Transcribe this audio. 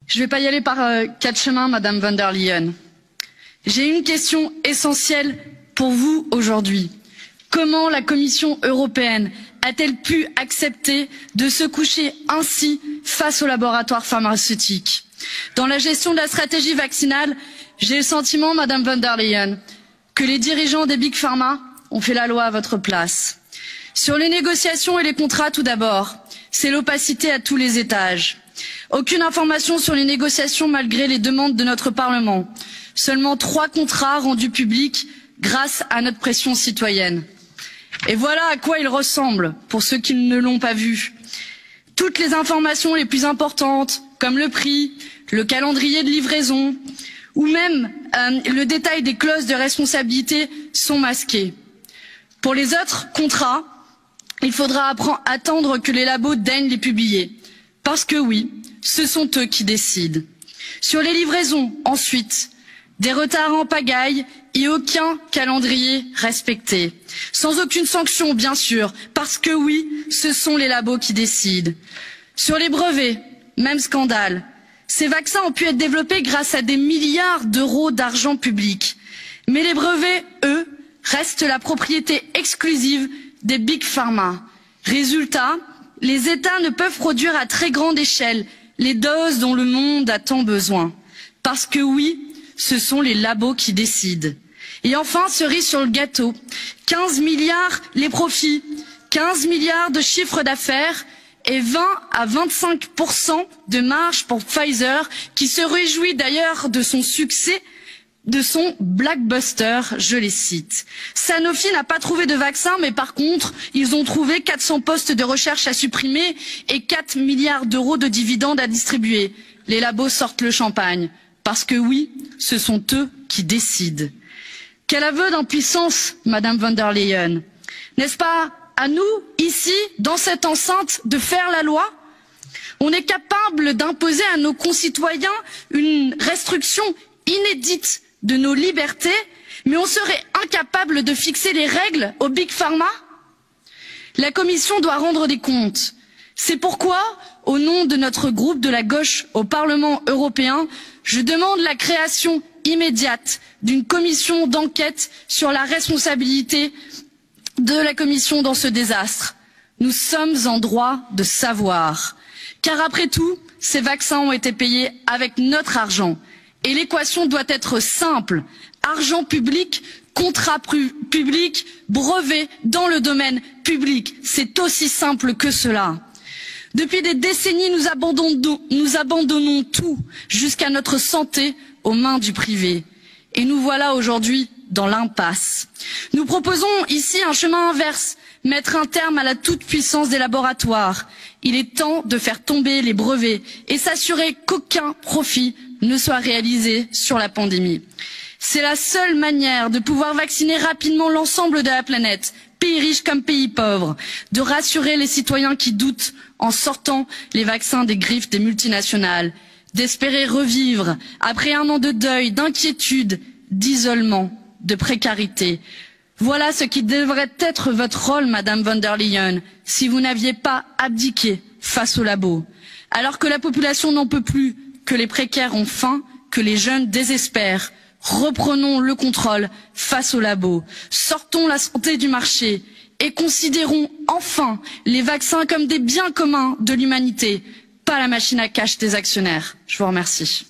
Je ne vais pas y aller par quatre chemins, Madame von der Leyen. J'ai une question essentielle pour vous aujourd'hui. Comment la Commission européenne a-t-elle pu accepter de se coucher ainsi face aux laboratoires pharmaceutiques? Dans la gestion de la stratégie vaccinale, j'ai le sentiment, Madame von der Leyen, que les dirigeants des Big Pharma ont fait la loi à votre place. Sur les négociations et les contrats, tout d'abord, c'est l'opacité à tous les étages. Aucune information sur les négociations malgré les demandes de notre Parlement. Seulement 3 contrats rendus publics grâce à notre pression citoyenne. Et voilà à quoi ils ressemblent, pour ceux qui ne l'ont pas vu. Toutes les informations les plus importantes, comme le prix, le calendrier de livraison, ou même le détail des clauses de responsabilité, sont masquées. Pour les autres contrats, il faudra attendre que les labos daignent les publier. Parce que oui, ce sont eux qui décident. Sur les livraisons, ensuite, des retards en pagaille et aucun calendrier respecté. Sans aucune sanction, bien sûr, parce que oui, ce sont les labos qui décident. Sur les brevets, même scandale. Ces vaccins ont pu être développés grâce à des milliards d'euros d'argent public. Mais les brevets, eux, restent la propriété exclusive des Big Pharma. Résultat, les États ne peuvent produire à très grande échelle les doses dont le monde a tant besoin. Parce que oui, ce sont les labos qui décident. Et enfin, cerise sur le gâteau, 15 milliards les profits, 15 milliards de chiffre d'affaires et 20 à 25% de marge pour Pfizer, qui se réjouit d'ailleurs de son succès, de son blockbuster, je les cite. Sanofi n'a pas trouvé de vaccin, mais par contre, ils ont trouvé 400 postes de recherche à supprimer et 4 milliards d'euros de dividendes à distribuer. Les labos sortent le champagne. Parce que oui, ce sont eux qui décident. Quel aveu d'impuissance, Madame von der Leyen. N'est-ce pas à nous, ici, dans cette enceinte, de faire la loi? On est capable d'imposer à nos concitoyens une restriction inédite de nos libertés, mais on serait incapable de fixer les règles aux Big Pharma? La Commission doit rendre des comptes. C'est pourquoi, au nom de notre groupe de la gauche au Parlement européen, je demande la création immédiate d'une commission d'enquête sur la responsabilité de la Commission dans ce désastre. Nous sommes en droit de savoir. Car après tout, ces vaccins ont été payés avec notre argent. Et l'équation doit être simple. Argent public, contrat public, brevet dans le domaine public. C'est aussi simple que cela. Depuis des décennies, nous abandonnons tout, jusqu'à notre santé, aux mains du privé. Et nous voilà aujourd'hui dans l'impasse. Nous proposons ici un chemin inverse, mettre un terme à la toute-puissance des laboratoires. Il est temps de faire tomber les brevets et s'assurer qu'aucun profit ne soit réalisé sur la pandémie. C'est la seule manière de pouvoir vacciner rapidement l'ensemble de la planète, pays riches comme pays pauvres, de rassurer les citoyens qui doutent en sortant les vaccins des griffes des multinationales, d'espérer revivre après un an de deuil, d'inquiétude, d'isolement, de précarité. Voilà ce qui devrait être votre rôle, Madame von der Leyen, si vous n'aviez pas abdiqué face aux labos. Alors que la population n'en peut plus, que les précaires ont faim, que les jeunes désespèrent, reprenons le contrôle face aux labos, sortons la santé du marché et considérons enfin les vaccins comme des biens communs de l'humanité, pas la machine à cash des actionnaires. Je vous remercie.